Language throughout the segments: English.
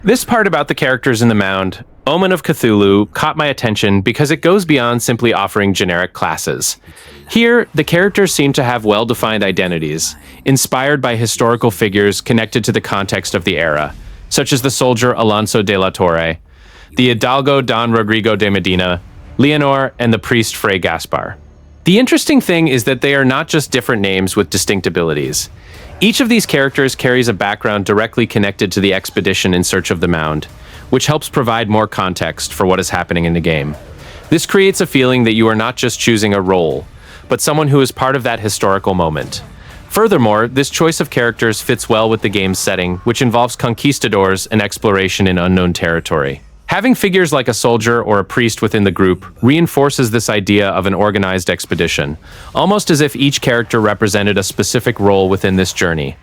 This part about the characters in the Mound, Omen of Cthulhu, caught my attention because it goes beyond simply offering generic classes. Here, the characters seem to have well-defined identities, inspired by historical figures connected to the context of the era, such as the soldier Alonso de la Torre, the hidalgo Don Rodrigo de Medina, Leonor, and the priest Fray Gaspar. The interesting thing is that they are not just different names with distinct abilities. Each of these characters carries a background directly connected to the expedition in search of the Mound, which helps provide more context for what is happening in the game. This creates a feeling that you are not just choosing a role, but someone who is part of that historical moment. Furthermore, this choice of characters fits well with the game's setting, which involves conquistadors and exploration in unknown territory. Having figures like a soldier or a priest within the group reinforces this idea of an organized expedition, almost as if each character represented a specific role within this journey.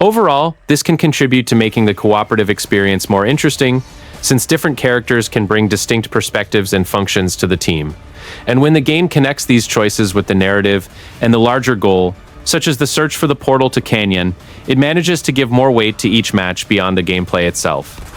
Overall, this can contribute to making the cooperative experience more interesting, since different characters can bring distinct perspectives and functions to the team. And when the game connects these choices with the narrative and the larger goal, such as the search for the portal to Canyon, it manages to give more weight to each match beyond the gameplay itself.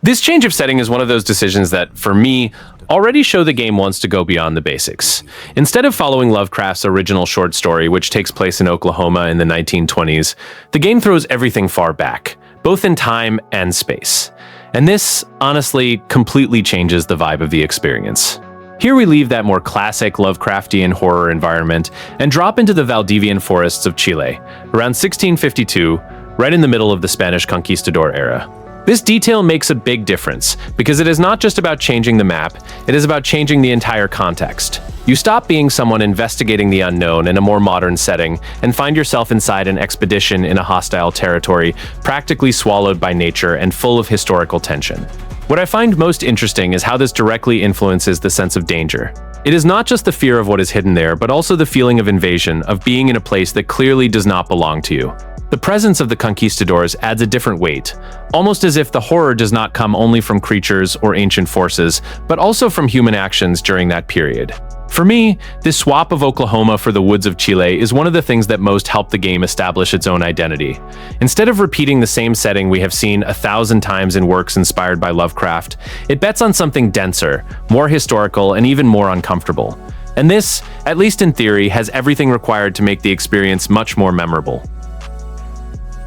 This change of setting is one of those decisions that, for me, already show the game wants to go beyond the basics. Instead of following Lovecraft's original short story, which takes place in Oklahoma in the 1920s, the game throws everything far back, both in time and space. And this, honestly, completely changes the vibe of the experience. Here we leave that more classic Lovecraftian horror environment and drop into the Valdivian forests of Chile, around 1652, right in the middle of the Spanish conquistador era. This detail makes a big difference, because it is not just about changing the map, it is about changing the entire context. You stop being someone investigating the unknown in a more modern setting and find yourself inside an expedition in a hostile territory, practically swallowed by nature and full of historical tension. What I find most interesting is how this directly influences the sense of danger. It is not just the fear of what is hidden there, but also the feeling of invasion, of being in a place that clearly does not belong to you. The presence of the conquistadors adds a different weight, almost as if the horror does not come only from creatures or ancient forces, but also from human actions during that period. For me, this swap of Oklahoma for the woods of Chile is one of the things that most help the game establish its own identity. Instead of repeating the same setting we have seen 1,000 times in works inspired by Lovecraft, it bets on something denser, more historical, and even more uncomfortable. And this, at least in theory, has everything required to make the experience much more memorable.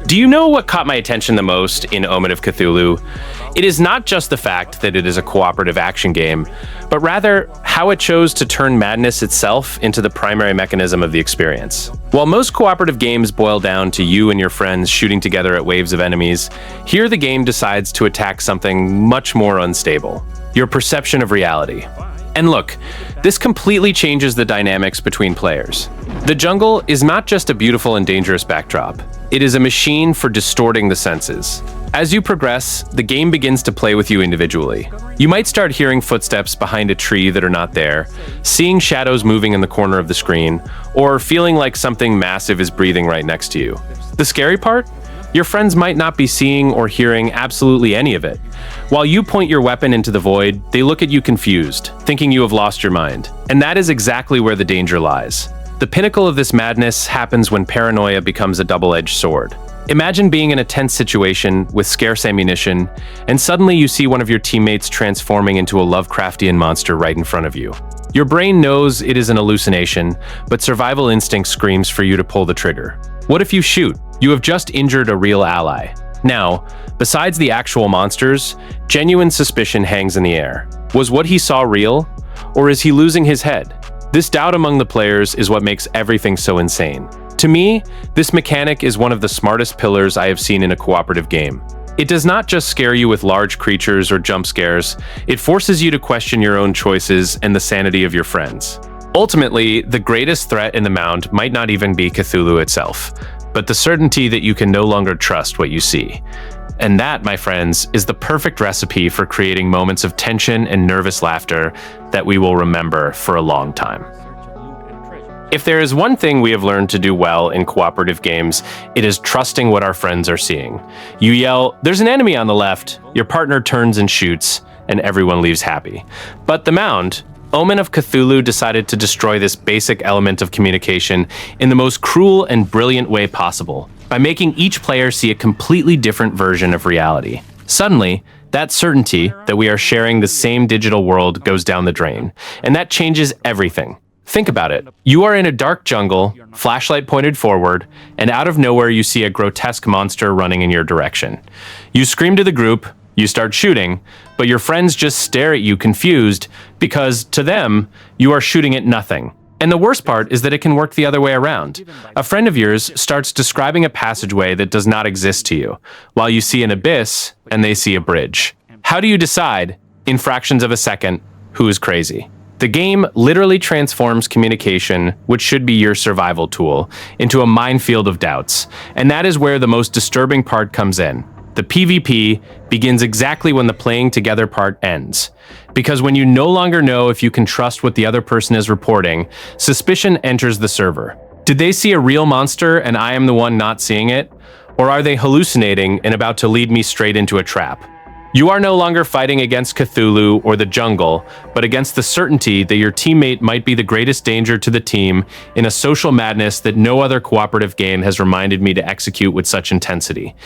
Do you know what caught my attention the most in Omen of Cthulhu? It is not just the fact that it is a cooperative action game, but rather how it chose to turn madness itself into the primary mechanism of the experience. While most cooperative games boil down to you and your friends shooting together at waves of enemies, here the game decides to attack something much more unstable: your perception of reality. And look, this completely changes the dynamics between players. The jungle is not just a beautiful and dangerous backdrop. It is a machine for distorting the senses. As you progress, the game begins to play with you individually. You might start hearing footsteps behind a tree that are not there, seeing shadows moving in the corner of the screen, or feeling like something massive is breathing right next to you. The scary part? Your friends might not be seeing or hearing absolutely any of it. While you point your weapon into the void, they look at you confused, thinking you have lost your mind. And that is exactly where the danger lies. The pinnacle of this madness happens when paranoia becomes a double-edged sword. Imagine being in a tense situation with scarce ammunition, and suddenly you see one of your teammates transforming into a Lovecraftian monster right in front of you. Your brain knows it is an hallucination, but survival instinct screams for you to pull the trigger. What if you shoot? You have just injured a real ally. Now, besides the actual monsters, genuine suspicion hangs in the air. Was what he saw real? Or is he losing his head? This doubt among the players is what makes everything so insane. To me, this mechanic is one of the smartest pillars I have seen in a cooperative game. It does not just scare you with large creatures or jump scares, it forces you to question your own choices and the sanity of your friends. Ultimately, the greatest threat in the Mound might not even be Cthulhu itself, but the certainty that you can no longer trust what you see. And that, my friends, is the perfect recipe for creating moments of tension and nervous laughter that we will remember for a long time. If there is one thing we have learned to do well in cooperative games, it is trusting what our friends are seeing. You yell, "There's an enemy on the left," your partner turns and shoots, and everyone leaves happy. But the Mound, Omen of Cthulhu, decided to destroy this basic element of communication in the most cruel and brilliant way possible, by making each player see a completely different version of reality. Suddenly, that certainty that we are sharing the same digital world goes down the drain, and that changes everything. Think about it. You are in a dark jungle, flashlight pointed forward, and out of nowhere you see a grotesque monster running in your direction. You scream to the group, you start shooting, but your friends just stare at you confused because, to them, you are shooting at nothing. And the worst part is that it can work the other way around. A friend of yours starts describing a passageway that does not exist to you, while you see an abyss and they see a bridge. How do you decide, in fractions of a second, who is crazy? The game literally transforms communication, which should be your survival tool, into a minefield of doubts. And that is where the most disturbing part comes in. The PvP begins exactly when the playing together part ends. Because when you no longer know if you can trust what the other person is reporting, suspicion enters the server. Did they see a real monster and I am the one not seeing it? Or are they hallucinating and about to lead me straight into a trap? You are no longer fighting against Cthulhu or the jungle, but against the certainty that your teammate might be the greatest danger to the team in a social madness that no other cooperative game has reminded me to execute with such intensity.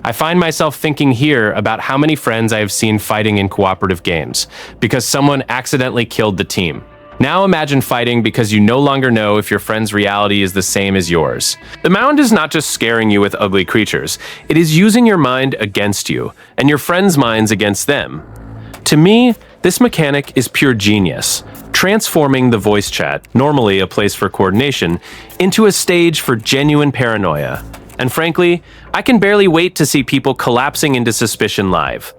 I find myself thinking here about how many friends I have seen fighting in cooperative games, because someone accidentally killed the team. Now imagine fighting because you no longer know if your friend's reality is the same as yours. The Mound is not just scaring you with ugly creatures, it is using your mind against you, and your friends' minds against them. To me, this mechanic is pure genius, transforming the voice chat, normally a place for coordination, into a stage for genuine paranoia. And frankly, I can barely wait to see people collapsing into suspicion live.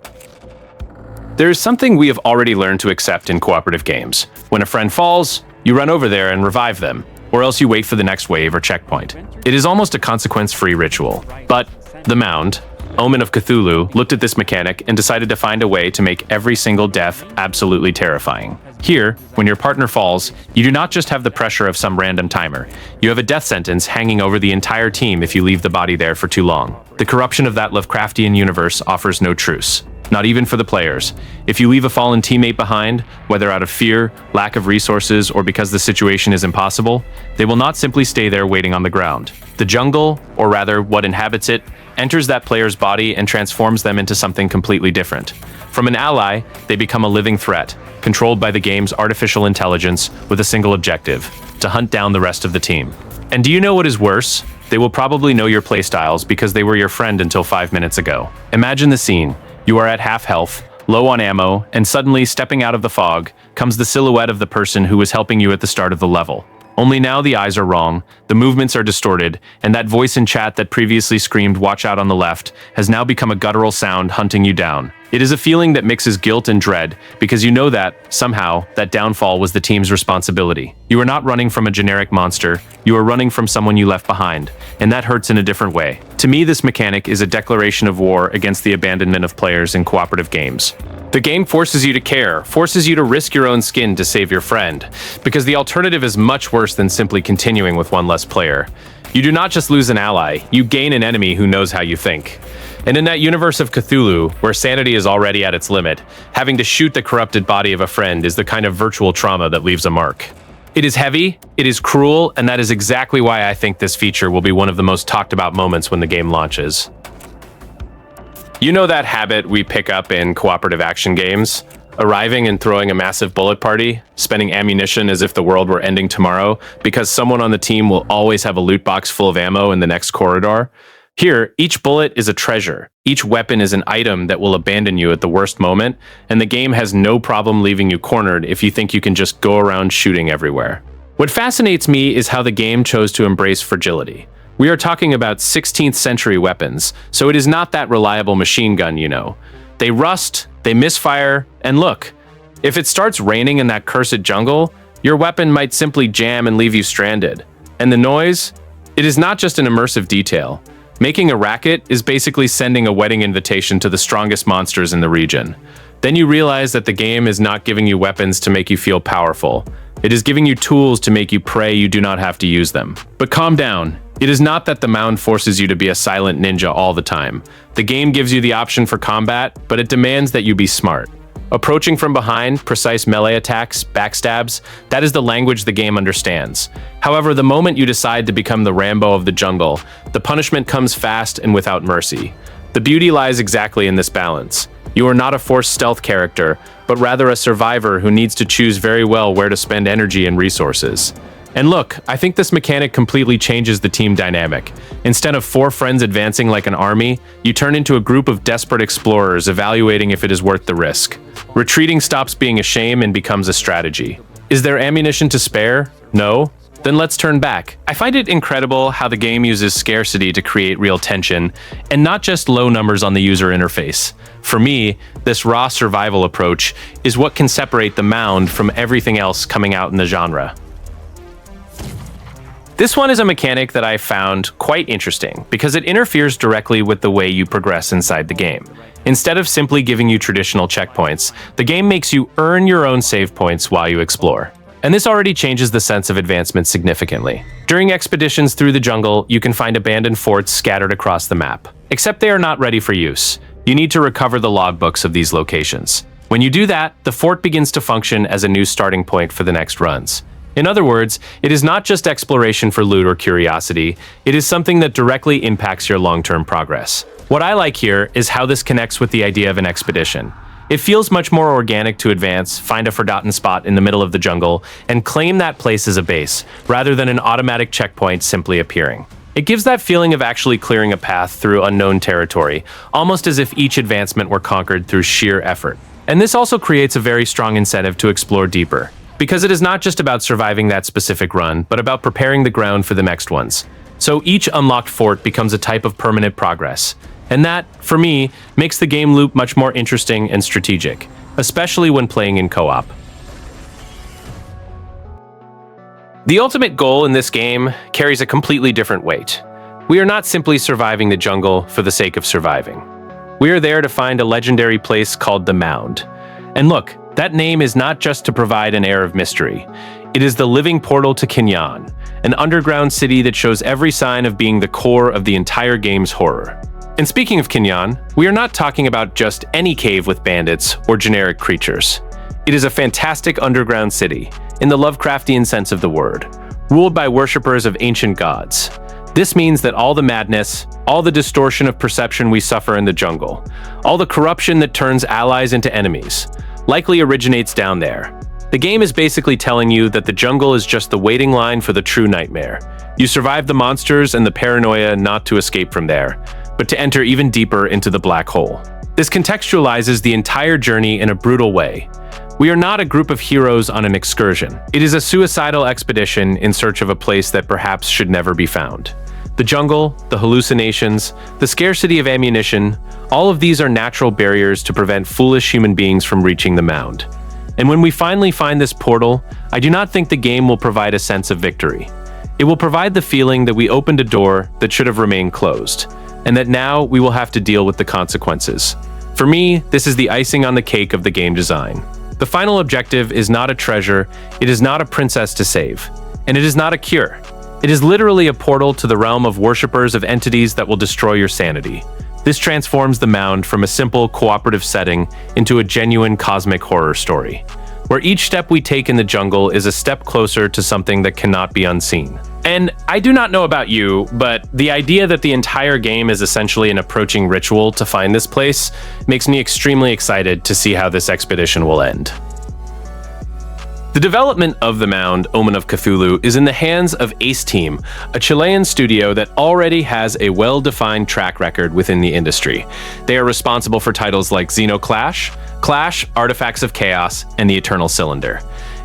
There is something we have already learned to accept in cooperative games. When a friend falls, you run over there and revive them, or else you wait for the next wave or checkpoint. It is almost a consequence-free ritual. But the Mound, Omen of Cthulhu, looked at this mechanic and decided to find a way to make every single death absolutely terrifying. Here, when your partner falls, you do not just have the pressure of some random timer. You have a death sentence hanging over the entire team if you leave the body there for too long. The corruption of that Lovecraftian universe offers no truce. Not even for the players. If you leave a fallen teammate behind, whether out of fear, lack of resources, or because the situation is impossible, they will not simply stay there waiting on the ground. The jungle, or rather what inhabits it, enters that player's body and transforms them into something completely different. From an ally, they become a living threat, controlled by the game's artificial intelligence with a single objective: to hunt down the rest of the team. And do you know what is worse? They will probably know your playstyles because they were your friend until 5 minutes ago. Imagine the scene. You are at half health, low on ammo, and suddenly, stepping out of the fog, comes the silhouette of the person who was helping you at the start of the level. Only now the eyes are wrong, the movements are distorted, and that voice in chat that previously screamed "watch out" on the left has now become a guttural sound hunting you down. It is a feeling that mixes guilt and dread, because you know that, somehow, that downfall was the team's responsibility. You are not running from a generic monster, you are running from someone you left behind, and that hurts in a different way. To me, this mechanic is a declaration of war against the abandonment of players in cooperative games. The game forces you to care, forces you to risk your own skin to save your friend, because the alternative is much worse than simply continuing with one less player. You do not just lose an ally, you gain an enemy who knows how you think. And in that universe of Cthulhu, where sanity is already at its limit, having to shoot the corrupted body of a friend is the kind of virtual trauma that leaves a mark. It is heavy, it is cruel, and that is exactly why I think this feature will be one of the most talked about moments when the game launches. You know that habit we pick up in cooperative action games? Arriving and throwing a massive bullet party, spending ammunition as if the world were ending tomorrow, because someone on the team will always have a loot box full of ammo in the next corridor? Here, each bullet is a treasure. Each weapon is an item that will abandon you at the worst moment, and the game has no problem leaving you cornered if you think you can just go around shooting everywhere. What fascinates me is how the game chose to embrace fragility. We are talking about 16th century weapons, so it is not that reliable machine gun, you know. They rust, they misfire, and look, if it starts raining in that cursed jungle, your weapon might simply jam and leave you stranded. And the noise? It is not just an immersive detail. Making a racket is basically sending a wedding invitation to the strongest monsters in the region. Then you realize that the game is not giving you weapons to make you feel powerful. It is giving you tools to make you pray you do not have to use them. But calm down. It is not that the Mound forces you to be a silent ninja all the time. The game gives you the option for combat, but it demands that you be smart. Approaching from behind, precise melee attacks, backstabs, that is the language the game understands. However, the moment you decide to become the Rambo of the jungle, the punishment comes fast and without mercy. The beauty lies exactly in this balance. You are not a forced stealth character, but rather a survivor who needs to choose very well where to spend energy and resources. And look, I think this mechanic completely changes the team dynamic. Instead of 4 friends advancing like an army, you turn into a group of desperate explorers evaluating if it is worth the risk. Retreating stops being a shame and becomes a strategy. Is there ammunition to spare? No? Then let's turn back. I find it incredible how the game uses scarcity to create real tension, and not just low numbers on the user interface. For me, this raw survival approach is what can separate the Mound from everything else coming out in the genre. This one is a mechanic that I found quite interesting because it interferes directly with the way you progress inside the game. Instead of simply giving you traditional checkpoints, the game makes you earn your own save points while you explore. And this already changes the sense of advancement significantly. During expeditions through the jungle, you can find abandoned forts scattered across the map. Except they are not ready for use. You need to recover the logbooks of these locations. When you do that, the fort begins to function as a new starting point for the next runs. In other words, it is not just exploration for loot or curiosity, it is something that directly impacts your long-term progress. What I like here is how this connects with the idea of an expedition. It feels much more organic to advance, find a forgotten spot in the middle of the jungle, and claim that place as a base, rather than an automatic checkpoint simply appearing. It gives that feeling of actually clearing a path through unknown territory, almost as if each advancement were conquered through sheer effort. And this also creates a very strong incentive to explore deeper, because it is not just about surviving that specific run, but about preparing the ground for the next ones. So each unlocked fort becomes a type of permanent progress. And that, for me, makes the game loop much more interesting and strategic, especially when playing in co-op. The ultimate goal in this game carries a completely different weight. We are not simply surviving the jungle for the sake of surviving. We are there to find a legendary place called the Mound. And look, that name is not just to provide an air of mystery. It is the living portal to Chilean, an underground city that shows every sign of being the core of the entire game's horror. And speaking of Chilean, we are not talking about just any cave with bandits or generic creatures. It is a fantastic underground city, in the Lovecraftian sense of the word, ruled by worshippers of ancient gods. This means that all the madness, all the distortion of perception we suffer in the jungle, all the corruption that turns allies into enemies, likely originates down there. The game is basically telling you that the jungle is just the waiting line for the true nightmare. You survive the monsters and the paranoia not to escape from there, but to enter even deeper into the black hole. This contextualizes the entire journey in a brutal way. We are not a group of heroes on an excursion. It is a suicidal expedition in search of a place that perhaps should never be found. The jungle, the hallucinations, the scarcity of ammunition, all of these are natural barriers to prevent foolish human beings from reaching the Mound. And when we finally find this portal, I do not think the game will provide a sense of victory. It will provide the feeling that we opened a door that should have remained closed, and that now we will have to deal with the consequences. For me, this is the icing on the cake of the game design. The final objective is not a treasure, it is not a princess to save, and it is not a cure. It is literally a portal to the realm of worshippers of entities that will destroy your sanity. This transforms the Mound from a simple cooperative setting into a genuine cosmic horror story, where each step we take in the jungle is a step closer to something that cannot be unseen. And I do not know about you, but the idea that the entire game is essentially an approaching ritual to find this place makes me extremely excited to see how this expedition will end. The development of the Mound, Omen of Cthulhu, is in the hands of Ace Team, a Chilean studio that already has a well-defined track record within the industry. They are responsible for titles like Xenoclash, Clash, Artifacts of Chaos, and The Eternal Cylinder.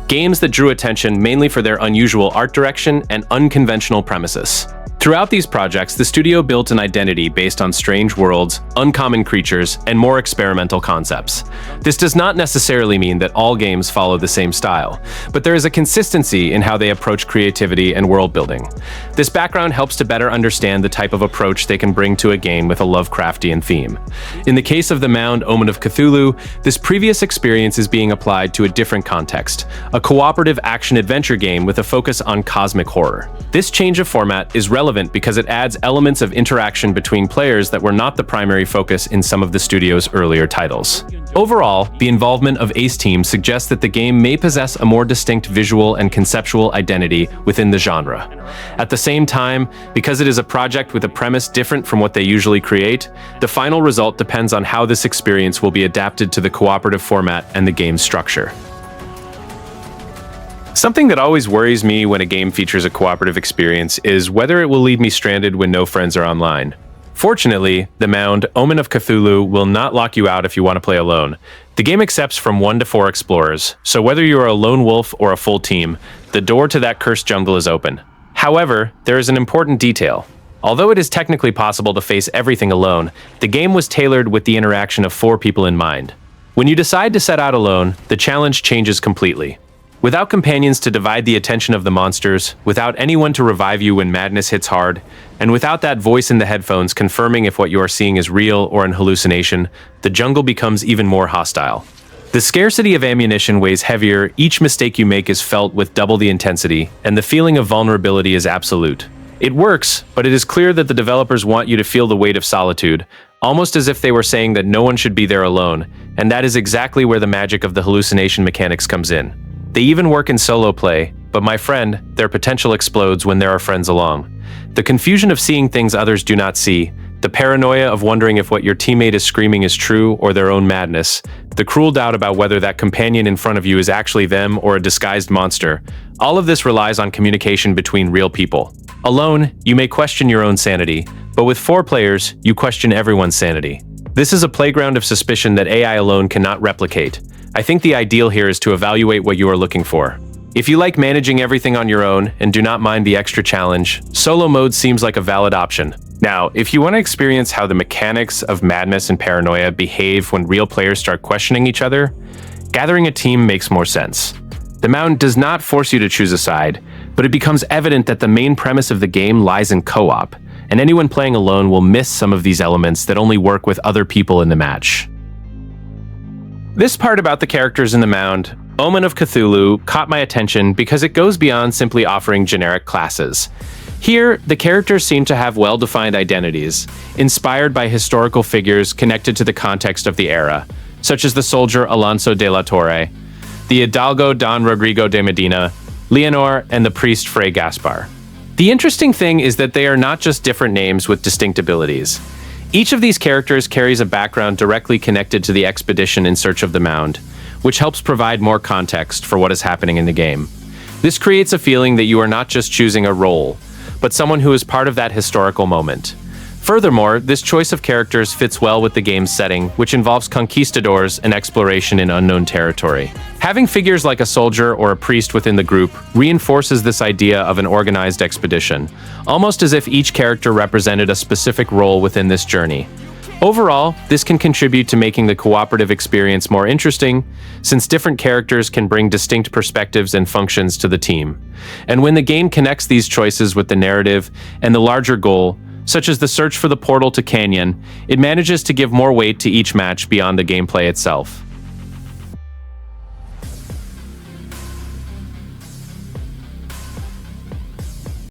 Games that drew attention mainly for their unusual art direction and unconventional premises. Throughout these projects, the studio built an identity based on strange worlds, uncommon creatures, and more experimental concepts. This does not necessarily mean that all games follow the same style, but there is a consistency in how they approach creativity and world building. This background helps to better understand the type of approach they can bring to a game with a Lovecraftian theme. In the case of the Mound, Omen of Cthulhu, this previous experience is being applied to a different context, a cooperative action-adventure game with a focus on cosmic horror. This change of format is relevant because it adds elements of interaction between players that were not the primary focus in some of the studio's earlier titles. Overall, the involvement of Ace Team suggests that the game may possess a more distinct visual and conceptual identity within the genre. At the same time, because it is a project with a premise different from what they usually create, the final result depends on how this experience will be adapted to the cooperative format and the game's structure. Something that always worries me when a game features a cooperative experience is whether it will leave me stranded when no friends are online. Fortunately, the Mound, Omen of Cthulhu will not lock you out if you want to play alone. The game accepts from 1 to 4 explorers, so whether you are a lone wolf or a full team, the door to that cursed jungle is open. However, there is an important detail. Although it is technically possible to face everything alone, the game was tailored with the interaction of 4 people in mind. When you decide to set out alone, the challenge changes completely. Without companions to divide the attention of the monsters, without anyone to revive you when madness hits hard, and without that voice in the headphones confirming if what you are seeing is real or an hallucination, the jungle becomes even more hostile. The scarcity of ammunition weighs heavier, each mistake you make is felt with double the intensity, and the feeling of vulnerability is absolute. It works, but it is clear that the developers want you to feel the weight of solitude, almost as if they were saying that no one should be there alone, and that is exactly where the magic of the hallucination mechanics comes in. They even work in solo play, but my friend, their potential explodes when there are friends along. The confusion of seeing things others do not see, the paranoia of wondering if what your teammate is screaming is true or their own madness, the cruel doubt about whether that companion in front of you is actually them or a disguised monster, all of this relies on communication between real people. Alone, you may question your own sanity, but with 4 players, you question everyone's sanity. This is a playground of suspicion that AI alone cannot replicate. I think the ideal here is to evaluate what you are looking for. If you like managing everything on your own and do not mind the extra challenge, solo mode seems like a valid option. Now, if you want to experience how the mechanics of madness and paranoia behave when real players start questioning each other, gathering a team makes more sense. The Mound does not force you to choose a side, but it becomes evident that the main premise of the game lies in co-op, and anyone playing alone will miss some of these elements that only work with other people in the match. This part about the characters in the Mound, Omen of Cthulhu, caught my attention because it goes beyond simply offering generic classes. Here, the characters seem to have well-defined identities, inspired by historical figures connected to the context of the era, such as the soldier Alonso de la Torre, the hidalgo Don Rodrigo de Medina, Leonor, and the priest Fray Gaspar. The interesting thing is that they are not just different names with distinct abilities. Each of these characters carries a background directly connected to the expedition in search of the Mound, which helps provide more context for what is happening in the game. This creates a feeling that you are not just choosing a role, but someone who is part of that historical moment. Furthermore, this choice of characters fits well with the game's setting, which involves conquistadors and exploration in unknown territory. Having figures like a soldier or a priest within the group reinforces this idea of an organized expedition, almost as if each character represented a specific role within this journey. Overall, this can contribute to making the cooperative experience more interesting, since different characters can bring distinct perspectives and functions to the team. And when the game connects these choices with the narrative and the larger goal, such as the search for the portal to Canyon, it manages to give more weight to each match beyond the gameplay itself.